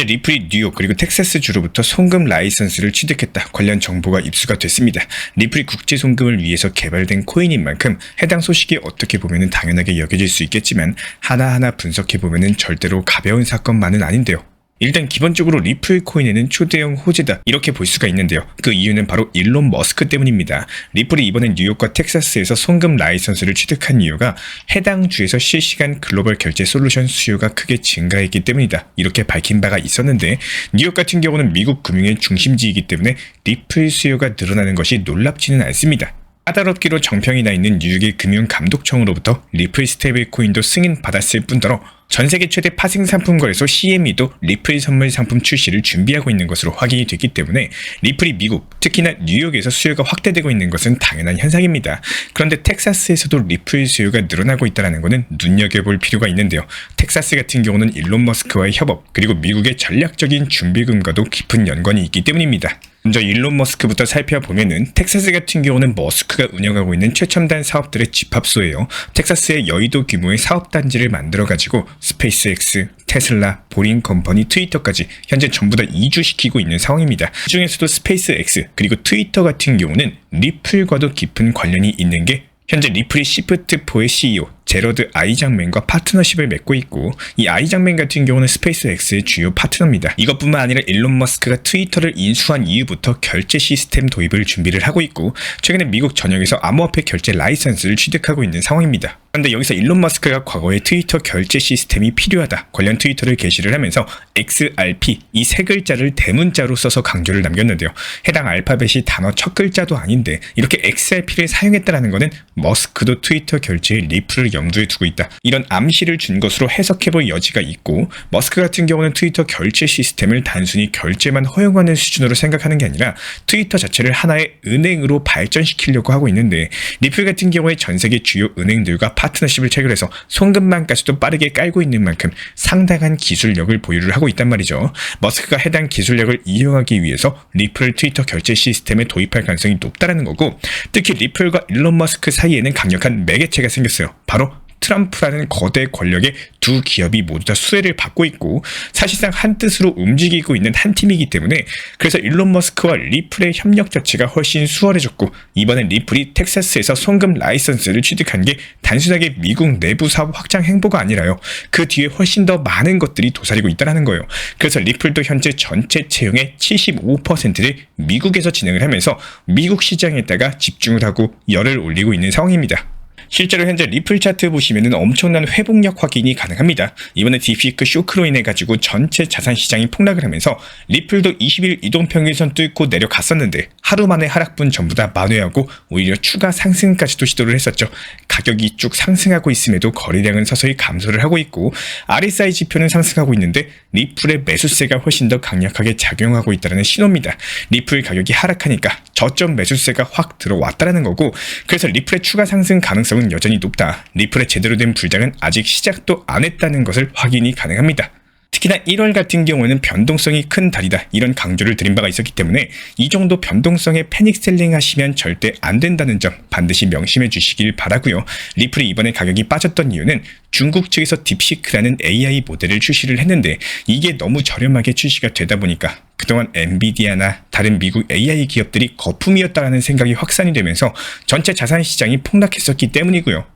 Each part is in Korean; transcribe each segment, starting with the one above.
리플이 뉴욕 그리고 텍사스 주로부터 송금 라이선스를 취득했다 관련 정보가 입수가 됐습니다. 리플이 국제 송금을 위해서 개발된 코인인 만큼 해당 소식이 어떻게 보면 당연하게 여겨질 수 있겠지만 하나하나 분석해보면 절대로 가벼운 사건만은 아닌데요. 일단 기본적으로 리플 코인에는 초대형 호재다 이렇게 볼 수가 있는데요. 그 이유는 바로 일론 머스크 때문입니다. 리플이 이번에 뉴욕과 텍사스에서 송금 라이선스를 취득한 이유가 해당 주에서 실시간 글로벌 결제 솔루션 수요가 크게 증가했기 때문이다 이렇게 밝힌 바가 있었는데, 뉴욕 같은 경우는 미국 금융의 중심지이기 때문에 리플 수요가 늘어나는 것이 놀랍지는 않습니다. 까다롭기로 정평이 나 있는 뉴욕의 금융감독청으로부터 리플 스테이블 코인도 승인받았을 뿐더러 전세계 최대 파생 상품 거래소 CME도 리플 선물 상품 출시를 준비하고 있는 것으로 확인이 됐기 때문에 리플이 미국, 특히나 뉴욕에서 수요가 확대되고 있는 것은 당연한 현상입니다. 그런데 텍사스에서도 리플 수요가 늘어나고 있다는 것은 눈여겨볼 필요가 있는데요. 텍사스 같은 경우는 일론 머스크와의 협업 그리고 미국의 전략적인 준비금과도 깊은 연관이 있기 때문입니다. 먼저 일론 머스크부터 살펴보면은 텍사스 같은 경우는 머스크가 운영하고 있는 최첨단 사업들의 집합소예요. 텍사스의 여의도 규모의 사업단지를 만들어가지고 스페이스X, 테슬라, 보링컴퍼니, 트위터까지 현재 전부 다 이주시키고 있는 상황입니다. 그 중에서도 스페이스X 그리고 트위터 같은 경우는 리플과도 깊은 관련이 있는 게 현재 리플이 시프트4의 CEO 제러드 아이작맨과 파트너십을 맺고 있고, 이 아이작맨 같은 경우는 스페이스X의 주요 파트너입니다. 이것뿐만 아니라 일론 머스크가 트위터를 인수한 이후부터 결제 시스템 도입을 준비를 하고 있고, 최근에 미국 전역에서 암호화폐 결제 라이선스를 취득하고 있는 상황입니다. 그런데 여기서 일론 머스크가 과거에 트위터 결제 시스템이 필요하다 관련 트위터를 게시를 하면서 XRP 이 세 글자를 대문자로 써서 강조를 남겼는데요. 해당 알파벳이 단어 첫 글자도 아닌데 이렇게 XRP를 사용했다는 것은 머스크도 트위터 결제에 리플을 염두에 두고 있다 이런 암시를 준 것으로 해석해볼 여지가 있고, 머스크 같은 경우는 트위터 결제 시스템을 단순히 결제만 허용하는 수준으로 생각하는 게 아니라 트위터 자체를 하나의 은행으로 발전시키려고 하고 있는데, 리플 같은 경우에 전세계 주요 은행들과 파트너십을 체결해서 송금망까지도 빠르게 깔고 있는 만큼 상당한 기술력을 보유를 하고 있단 말이죠. 머스크가 해당 기술력을 이용하기 위해서 리플을 트위터 결제 시스템에 도입할 가능성이 높다는 거고, 특히 리플과 일론 머스크 사이에는 강력한 매개체가 생겼어요. 바로 트럼프라는 거대 권력의 두 기업이 모두 다 수혜를 받고 있고 사실상 한 뜻으로 움직이고 있는 한 팀이기 때문에, 그래서 일론 머스크와 리플의 협력 자체가 훨씬 수월해졌고, 이번엔 리플이 텍사스에서 송금 라이선스를 취득한 게 단순하게 미국 내부 사업 확장 행보가 아니라요. 그 뒤에 훨씬 더 많은 것들이 도사리고 있다는 거예요. 그래서 리플도 현재 전체 채용의 75%를 미국에서 진행을 하면서 미국 시장에다가 집중을 하고 열을 올리고 있는 상황입니다. 실제로 현재 리플 차트 보시면은 엄청난 회복력 확인이 가능합니다. 이번에 딥시크 쇼크로 인해 가지고 전체 자산 시장이 폭락을 하면서 리플도 20일 이동평균선 뚫고 내려갔었는데 하루 만에 하락분 전부 다 만회하고 오히려 추가 상승까지도 시도를 했었죠. 가격이 쭉 상승하고 있음에도 거래량은 서서히 감소를 하고 있고 RSI 지표는 상승하고 있는데 리플의 매수세가 훨씬 더 강력하게 작용하고 있다는 신호입니다. 리플 가격이 하락하니까 저점 매수세가 확 들어왔다는 거고, 그래서 리플의 추가 상승 가능성은 여전히 높다. 리플의 제대로 된 불장은 아직 시작도 안 했다는 것을 확인이 가능합니다. 특히나 1월 같은 경우에는 변동성이 큰 달이다 이런 강조를 드린 바가 있었기 때문에 이 정도 변동성에 패닉셀링 하시면 절대 안 된다는 점 반드시 명심해 주시길 바라고요. 리플이 이번에 가격이 빠졌던 이유는 중국 측에서 딥시크라는 AI 모델을 출시를 했는데 이게 너무 저렴하게 출시가 되다 보니까 그동안 엔비디아나 다른 미국 AI 기업들이 거품이었다라는 생각이 확산이 되면서 전체 자산 시장이 폭락했었기 때문이고요.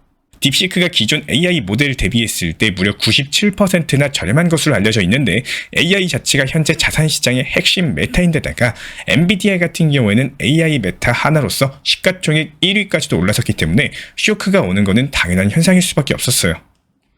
딥시크가 기존 AI 모델을 대비했을 때 무려 97%나 저렴한 것으로 알려져 있는데, AI 자체가 현재 자산시장의 핵심 메타인데다가 엔비디아 같은 경우에는 AI 메타 하나로서 시가총액 1위까지도 올라섰기 때문에 쇼크가 오는 것은 당연한 현상일 수밖에 없었어요.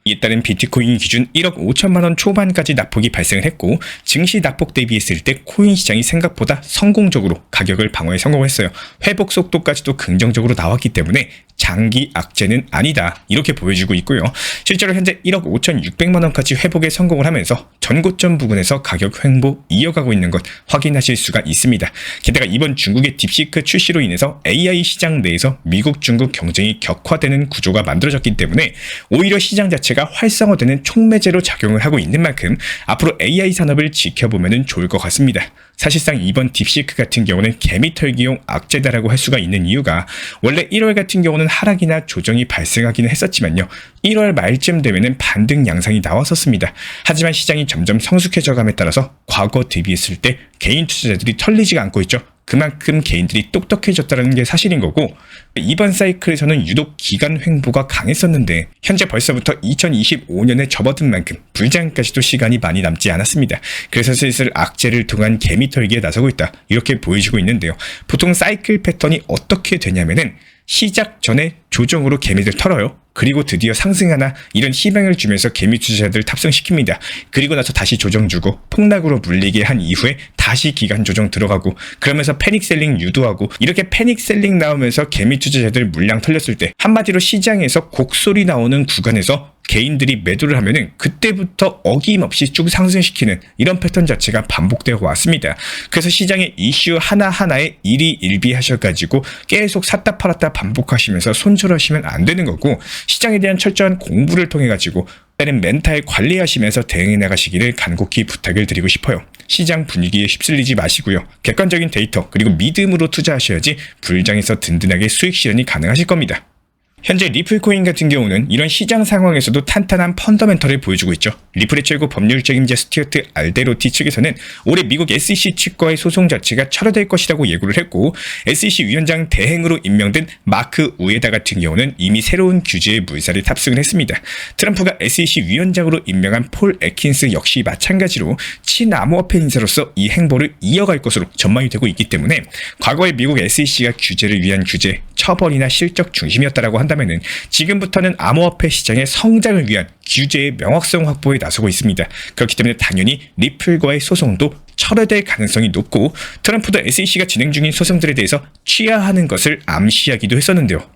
이에 따른 비트코인 기준 1억 5천만 원 초반까지 낙폭이 발생을 했고, 증시 낙폭 대비했을 때 코인 시장이 생각보다 성공적으로 가격을 방어에 성공했어요. 회복 속도까지도 긍정적으로 나왔기 때문에 장기 악재는 아니다 이렇게 보여주고 있고요. 실제로 현재 1억 5,600만 원까지 회복에 성공을 하면서 전고점 부근에서 가격 횡보 이어가고 있는 것 확인하실 수가 있습니다. 게다가 이번 중국의 딥시크 출시로 인해서 AI 시장 내에서 미국 중국 경쟁이 격화되는 구조가 만들어졌기 때문에 오히려 시장 자체가 자체가 활성화되는 촉매제로 작용을 하고 있는 만큼 앞으로 AI 산업을 지켜보면 좋을 것 같습니다. 사실상 이번 딥시크 같은 경우는 개미털기용 악재다라고 할 수가 있는 이유가 원래 1월 같은 경우는 하락이나 조정이 발생하기는 했었지만요. 1월 말쯤 되면은 반등 양상이 나왔었습니다. 하지만 시장이 점점 성숙해져감에 따라서 과거 대비했을 때 개인 투자자들이 털리지가 않고 있죠. 그만큼 개인들이 똑똑해졌다는 게 사실인 거고 이번 사이클에서는 유독 기관 횡보가 강했었는데 현재 벌써부터 2025년에 접어든 만큼 불장까지도 시간이 많이 남지 않았습니다. 그래서 슬슬 악재를 통한 개미털기에 나서고 있다 이렇게 보여지고 있는데요. 보통 사이클 패턴이 어떻게 되냐면은 시작 전에 조정으로 개미들 털어요. 그리고 드디어 상승하나 이런 희망을 주면서 개미 투자자들 탑승시킵니다. 그리고 나서 다시 조정 주고 폭락으로 물리게 한 이후에 다시 기간 조정 들어가고 그러면서 패닉셀링 유도하고 이렇게 패닉셀링 나오면서 개미 투자자들 물량 털렸을 때 한마디로 시장에서 곡소리 나오는 구간에서 개인들이 매도를 하면은 그때부터 어김없이 쭉 상승시키는 이런 패턴 자체가 반복되어 왔습니다. 그래서 시장의 이슈 하나하나에 일희일비하셔가지고 계속 샀다 팔았다 반복하시면서 손절하시면 안 되는 거고 시장에 대한 철저한 공부를 통해 가지고 때는 멘탈 관리하시면서 대응해 나가시기를 간곡히 부탁을 드리고 싶어요. 시장 분위기에 휩쓸리지 마시고요. 객관적인 데이터 그리고 믿음으로 투자하셔야지 불장에서 든든하게 수익 실현이 가능하실 겁니다. 현재 리플코인 같은 경우는 이런 시장 상황에서도 탄탄한 펀더멘털을 보여주고 있죠. 리플의 최고 법률 책임자 스튜어트 알데로티 측에서는 올해 미국 SEC 측과의 소송 자체가 철회될 것이라고 예고를 했고 SEC 위원장 대행으로 임명된 마크 우에다 같은 경우는 이미 새로운 규제에 물살을 탑승을 했습니다. 트럼프가 SEC 위원장으로 임명한 폴 애킨스 역시 마찬가지로 친암호화폐 인사로서 이 행보를 이어갈 것으로 전망이 되고 있기 때문에 과거에 미국 SEC가 규제를 위한 규제, 처벌이나 실적 중심이었다라고 한다면은 지금부터는 암호화폐 시장의 성장을 위한 규제의 명확성 확보에 나서고 있습니다. 그렇기 때문에 당연히 리플과의 소송도 철회될 가능성이 높고 트럼프도 SEC가 진행 중인 소송들에 대해서 취하하는 것을 암시하기도 했었는데요.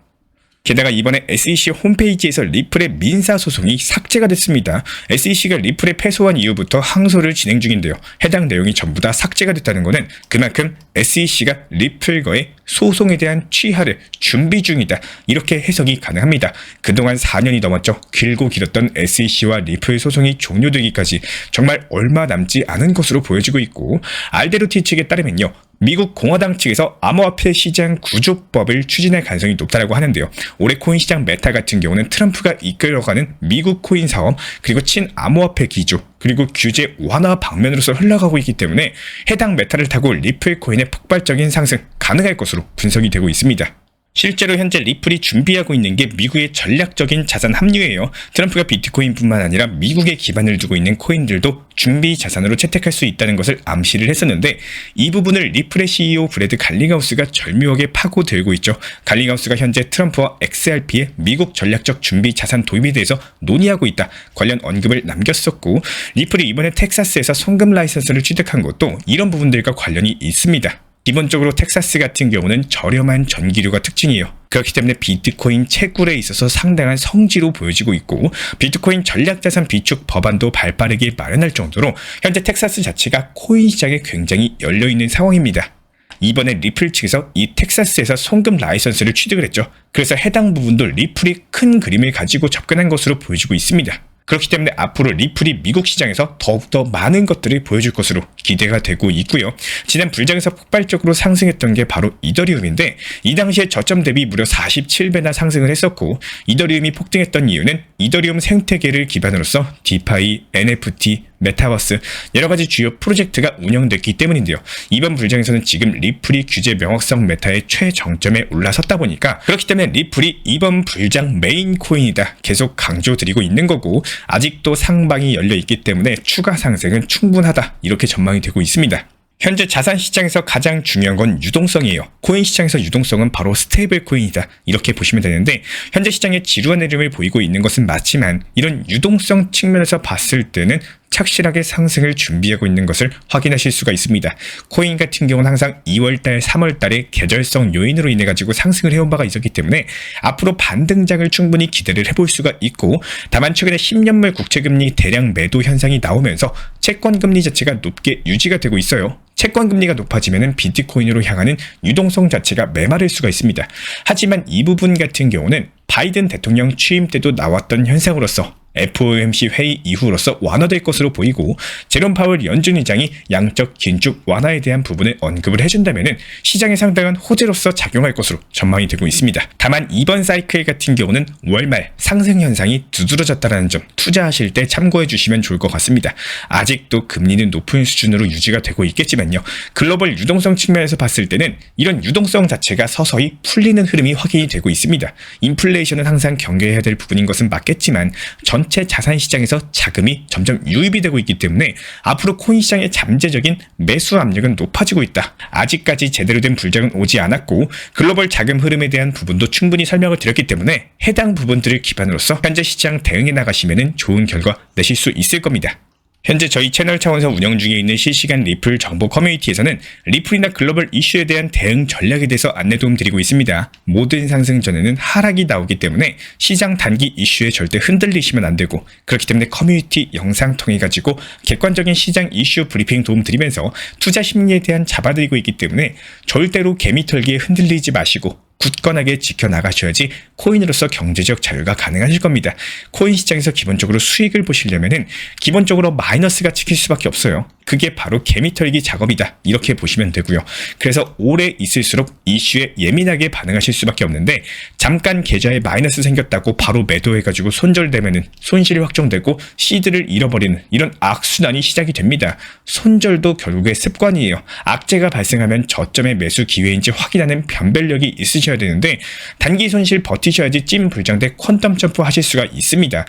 게다가 이번에 SEC 홈페이지에서 리플의 민사소송이 삭제가 됐습니다. SEC가 리플에 패소한 이후부터 항소를 진행 중인데요. 해당 내용이 전부 다 삭제가 됐다는 것은 그만큼 SEC가 리플과의 소송에 대한 취하를 준비 중이다. 이렇게 해석이 가능합니다. 그동안 4년이 넘었죠. 길고 길었던 SEC와 리플 소송이 종료되기까지 정말 얼마 남지 않은 것으로 보여지고 있고 알데로티 측에 따르면요. 미국 공화당 측에서 암호화폐 시장 구조법을 추진할 가능성이 높다고 하는데요. 올해 코인 시장 메타 같은 경우는 트럼프가 이끌어가는 미국 코인 사업 그리고 친암호화폐 기조 그리고 규제 완화 방면으로서 흘러가고 있기 때문에 해당 메타를 타고 리플 코인의 폭발적인 상승 가능할 것으로 분석이 되고 있습니다. 실제로 현재 리플이 준비하고 있는 게 미국의 전략적인 자산 합류예요. 트럼프가 비트코인뿐만 아니라 미국에 기반을 두고 있는 코인들도 준비 자산으로 채택할 수 있다는 것을 암시를 했었는데 이 부분을 리플의 CEO 브래드 갈링하우스가 절묘하게 파고들고 있죠. 갈링하우스가 현재 트럼프와 XRP의 미국 전략적 준비 자산 도입에 대해서 논의하고 있다. 관련 언급을 남겼었고 리플이 이번에 텍사스에서 송금 라이선스를 취득한 것도 이런 부분들과 관련이 있습니다. 기본적으로 텍사스 같은 경우는 저렴한 전기료가 특징이에요. 그렇기 때문에 비트코인 채굴에 있어서 상당한 성지로 보여지고 있고 비트코인 전략자산 비축 법안도 발빠르게 마련할 정도로 현재 텍사스 자체가 코인 시장에 굉장히 열려있는 상황입니다. 이번에 리플 측에서 이 텍사스에서 송금 라이선스를 취득을 했죠. 그래서 해당 부분도 리플이 큰 그림을 가지고 접근한 것으로 보여지고 있습니다. 그렇기 때문에 앞으로 리플이 미국 시장에서 더욱더 많은 것들을 보여줄 것으로 기대가 되고 있고요. 지난 불장에서 폭발적으로 상승했던 게 바로 이더리움인데 이 당시에 저점 대비 무려 47배나 상승을 했었고 이더리움이 폭등했던 이유는 이더리움 생태계를 기반으로서 디파이, NFT, 메타버스 여러가지 주요 프로젝트가 운영됐기 때문인데요. 이번 불장에서는 지금 리플이 규제 명확성 메타의 최정점에 올라섰다 보니까 그렇기 때문에 리플이 이번 불장 메인 코인이다 계속 강조드리고 있는 거고 아직도 상방이 열려있기 때문에 추가 상승은 충분하다 이렇게 전망이 되고 있습니다. 현재 자산 시장에서 가장 중요한 건 유동성이에요. 코인 시장에서 유동성은 바로 스테이블 코인이다. 이렇게 보시면 되는데 현재 시장에 지루한 흐름을 보이고 있는 것은 맞지만 이런 유동성 측면에서 봤을 때는 착실하게 상승을 준비하고 있는 것을 확인하실 수가 있습니다. 코인 같은 경우는 항상 2월달, 3월달에 계절성 요인으로 인해 가지고 상승을 해온 바가 있었기 때문에 앞으로 반등장을 충분히 기대를 해볼 수가 있고 다만 최근에 10년물 국채금리 대량 매도 현상이 나오면서 채권금리 자체가 높게 유지가 되고 있어요. 채권금리가 높아지면 비트코인으로 향하는 유동성 자체가 메마를 수가 있습니다. 하지만 이 부분 같은 경우는 바이든 대통령 취임 때도 나왔던 현상으로서 FOMC 회의 이후로서 완화될 것으로 보이고 제롬 파월 연준 의장이 양적 긴축 완화에 대한 부분을 언급을 해준다면 시장에 상당한 호재로서 작용할 것으로 전망이 되고 있습니다. 다만 이번 사이클 같은 경우는 월말 상승 현상이 두드러졌다는 점 투자하실 때 참고해 주시면 좋을 것 같습니다. 아직도 금리는 높은 수준으로 유지가 되고 있겠지만요. 글로벌 유동성 측면에서 봤을 때는 이런 유동성 자체가 서서히 풀리는 흐름이 확인이 되고 있습니다. 인플레이션은 항상 경계해야 될 부분인 것은 맞겠지만 전체 자산 시장에서 자금이 점점 유입이 되고 있기 때문에 앞으로 코인 시장의 잠재적인 매수 압력은 높아지고 있다. 아직까지 제대로 된 불장은 오지 않았고 글로벌 자금 흐름에 대한 부분도 충분히 설명을 드렸기 때문에 해당 부분들을 기반으로서 현재 시장 대응해 나가시면 좋은 결과 내실 수 있을 겁니다. 현재 저희 채널 차원에서 운영 중에 있는 실시간 리플 정보 커뮤니티에서는 리플이나 글로벌 이슈에 대한 대응 전략에 대해서 안내 도움 드리고 있습니다. 모든 상승 전에는 하락이 나오기 때문에 시장 단기 이슈에 절대 흔들리시면 안 되고, 그렇기 때문에 커뮤니티 영상 통해 가지고 객관적인 시장 이슈 브리핑 도움 드리면서 투자 심리에 대한 잡아드리고 있기 때문에 절대로 개미털기에 흔들리지 마시고 굳건하게 지켜나가셔야지 코인으로서 경제적 자유가 가능하실 겁니다. 코인 시장에서 기본적으로 수익을 보시려면은 기본적으로 마이너스가 찍힐 수밖에 없어요. 그게 바로 개미털기 작업이다, 이렇게 보시면 되고요. 그래서 오래 있을수록 이슈에 예민하게 반응하실 수밖에 없는데, 잠깐 계좌에 마이너스 생겼다고 바로 매도해가지고 손절되면은 손실이 확정되고 시드를 잃어버리는 이런 악순환이 시작이 됩니다. 손절도 결국에 습관이에요. 악재가 발생하면 저점의 매수 기회인지 확인하는 변별력이 있으셔야 되는데, 단기 손실 버티셔야지 찐 불장대 퀀텀 점프 하실 수가 있습니다.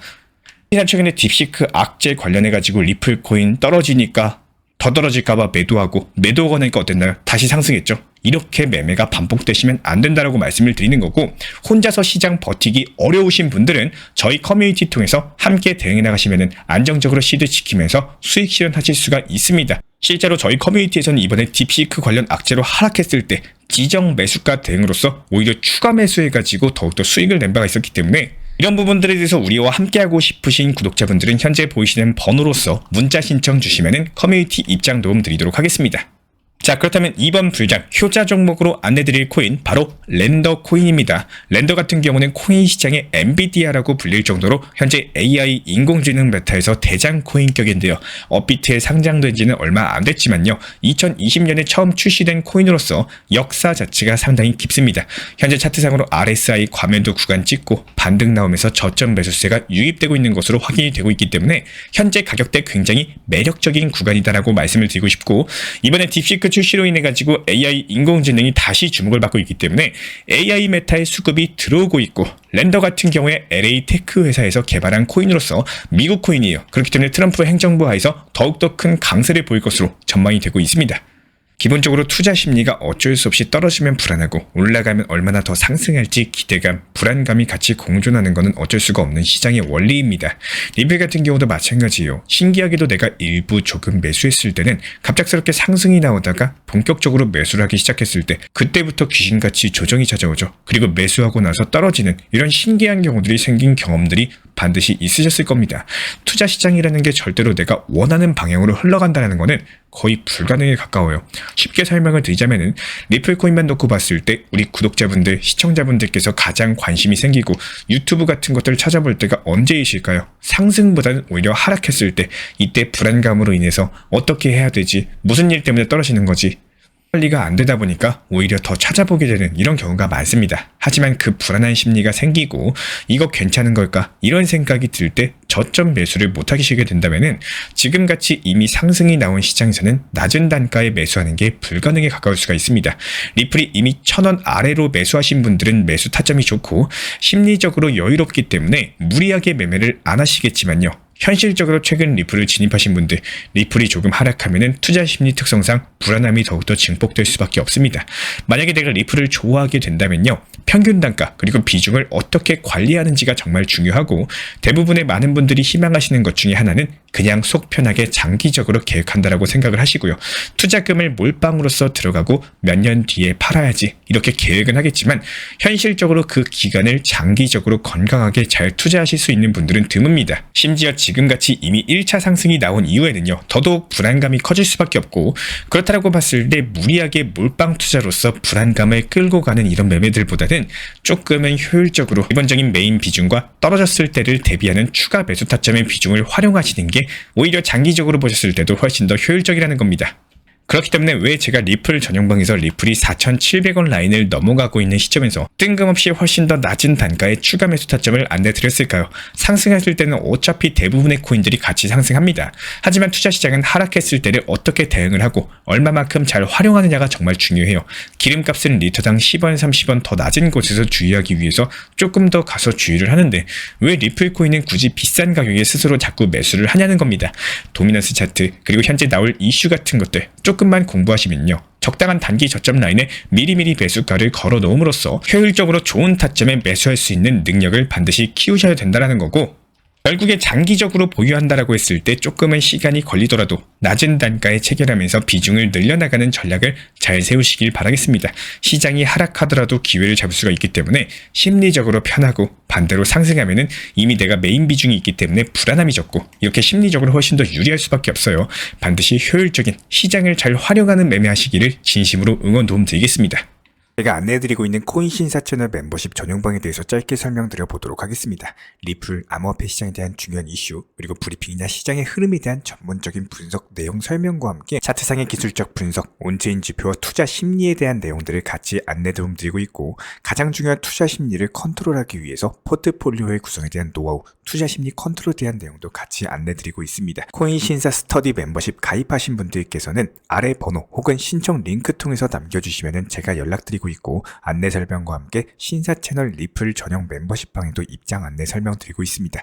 특히나 최근에 딥시크 악재 관련해가지고 리플 코인 떨어지니까 더 떨어질까봐 매도하고, 매도하고 나니까 어땠나요? 다시 상승했죠. 이렇게 매매가 반복되시면 안 된다라고 말씀을 드리는 거고, 혼자서 시장 버티기 어려우신 분들은 저희 커뮤니티 통해서 함께 대응해 나가시면 안정적으로 시드 지키면서 수익 실현하실 수가 있습니다. 실제로 저희 커뮤니티에서는 이번에 딥시크 관련 악재로 하락했을 때 지정 매수가 대응으로서 오히려 추가 매수해가지고 더욱더 수익을 낸 바가 있었기 때문에, 이런 부분들에 대해서 우리와 함께하고 싶으신 구독자분들은 현재 보이시는 번호로서 문자 신청 주시면 커뮤니티 입장 도움 드리도록 하겠습니다. 자, 그렇다면 이번 불장 효자 종목으로 안내드릴 코인 바로 렌더 코인입니다. 렌더 같은 경우는 코인 시장의 엔비디아라고 불릴 정도로 현재 AI 인공지능 메타에서 대장 코인격인데요. 업비트에 상장된 지는 얼마 안 됐지만요, 2020년에 처음 출시된 코인으로서 역사 자체가 상당히 깊습니다. 현재 차트상으로 RSI 과매도 구간 찍고 반등 나오면서 저점 매수세가 유입되고 있는 것으로 확인이 되고 있기 때문에 현재 가격대 굉장히 매력적인 구간이다라고 말씀을 드리고 싶고, 이번에 딥시크 출시로 인해 가지고 AI 인공지능이 다시 주목을 받고 있기 때문에 AI 메타의 수급이 들어오고 있고, 렌더 같은 경우에 LA 테크 회사에서 개발한 코인으로서 미국 코인이에요. 그렇기 때문에 트럼프 행정부 하에서 더욱더 큰 강세를 보일 것으로 전망이 되고 있습니다. 기본적으로 투자 심리가 어쩔 수 없이 떨어지면 불안하고 올라가면 얼마나 더 상승할지 기대감, 불안감이 같이 공존하는 것은 어쩔 수가 없는 시장의 원리입니다. 리플 같은 경우도 마찬가지예요. 신기하게도 내가 일부 조금 매수했을 때는 갑작스럽게 상승이 나오다가 본격적으로 매수를 하기 시작했을 때 그때부터 귀신같이 조정이 찾아오죠. 그리고 매수하고 나서 떨어지는 이런 신기한 경우들이 생긴 경험들이 반드시 있으셨을 겁니다. 투자 시장이라는 게 절대로 내가 원하는 방향으로 흘러간다는 거는 거의 불가능에 가까워요. 쉽게 설명을 드리자면은 리플 코인만 놓고 봤을 때 우리 구독자분들, 시청자분들께서 가장 관심이 생기고 유튜브 같은 것들을 찾아볼 때가 언제이실까요? 상승보다는 오히려 하락했을 때, 이때 불안감으로 인해서 어떻게 해야 되지? 무슨 일 때문에 떨어지는 거지? 관리가 안 되다 보니까 오히려 더 찾아보게 되는 이런 경우가 많습니다. 하지만 그 불안한 심리가 생기고 이거 괜찮은 걸까? 이런 생각이 들 때 저점 매수를 못 하시게 된다면은 지금같이 이미 상승이 나온 시장에서는 낮은 단가에 매수하는 게 불가능에 가까울 수가 있습니다. 리플이 이미 1,000원 아래로 매수하신 분들은 매수 타점이 좋고 심리적으로 여유롭기 때문에 무리하게 매매를 안 하시겠지만요, 현실적으로 최근 리플을 진입하신 분들, 리플이 조금 하락하면은 투자 심리 특성상 불안함이 더욱더 증폭될 수밖에 없습니다. 만약에 내가 리플을 좋아하게 된다면요, 평균 단가 그리고 비중을 어떻게 관리하는지가 정말 중요하고, 대부분의 많은 분들이 희망하시는 것 중에 하나는 그냥 속 편하게 장기적으로 계획한다라고 생각을 하시고요. 투자금을 몰빵으로써 들어가고 몇 년 뒤에 팔아야지 이렇게 계획은 하겠지만 현실적으로 그 기간을 장기적으로 건강하게 잘 투자하실 수 있는 분들은 드뭅니다. 심지어 지금같이 이미 1차 상승이 나온 이후에는요. 더더욱 불안감이 커질 수밖에 없고 그렇다고 봤을 때 무리하게 몰빵 투자로서 불안감을 끌고 가는 이런 매매들보다는 조금은 효율적으로 기본적인 메인 비중과 떨어졌을 때를 대비하는 추가 매수 타점의 비중을 활용하시는 게 오히려 장기적으로 보셨을 때도 훨씬 더 효율적이라는 겁니다. 그렇기 때문에 왜 제가 리플 전용방에서 리플이 4,700원 라인을 넘어가고 있는 시점에서 뜬금없이 훨씬 더 낮은 단가의 추가 매수 타점을 안내드렸을까요? 상승했을 때는 어차피 대부분의 코인들이 같이 상승합니다. 하지만 투자시장은 하락했을 때를 어떻게 대응을 하고 얼마만큼 잘 활용하느냐가 정말 중요해요. 기름값은 리터당 10원, 30원 더 낮은 곳에서 주의하기 위해서 조금 더 가서 주의를 하는데 왜 리플 코인은 굳이 비싼 가격에 스스로 자꾸 매수를 하냐는 겁니다. 도미넌스 차트 그리고 현재 나올 이슈 같은 것들 조금만 공부하시면요. 적당한 단기 저점 라인에 미리미리 매수가를 걸어 놓음으로써 효율적으로 좋은 타점에 매수할 수 있는 능력을 반드시 키우셔야 된다는 거고 결국에 장기적으로 보유한다라고 했을 때 조금은 시간이 걸리더라도 낮은 단가에 체결하면서 비중을 늘려나가는 전략을 잘 세우시길 바라겠습니다. 시장이 하락하더라도 기회를 잡을 수가 있기 때문에 심리적으로 편하고 반대로 상승하면은 이미 내가 메인 비중이 있기 때문에 불안함이 적고 이렇게 심리적으로 훨씬 더 유리할 수밖에 없어요. 반드시 효율적인 시장을 잘 활용하는 매매하시기를 진심으로 응원 도움 드리겠습니다. 제가 안내해드리고 있는 코인 신사 채널 멤버십 전용방에 대해서 짧게 설명드려 보도록 하겠습니다. 리플, 암호화폐 시장에 대한 중요한 이슈, 그리고 브리핑이나 시장의 흐름에 대한 전문적인 분석 내용 설명과 함께 차트상의 기술적 분석, 온체인 지표와 투자 심리에 대한 내용들을 같이 안내 도움 드리고 있고 가장 중요한 투자 심리를 컨트롤하기 위해서 포트폴리오의 구성에 대한 노하우, 투자 심리 컨트롤에 대한 내용도 같이 안내드리고 있습니다. 코인 신사 스터디 멤버십 가입하신 분들께서는 아래 번호 혹은 신청 링크 통해서 남겨주시면 제가 연락드리고 있고 안내 설명과 함께 신사 채널 리플 전용 멤버십 방에도 입장 안내 설명드리고 있습니다.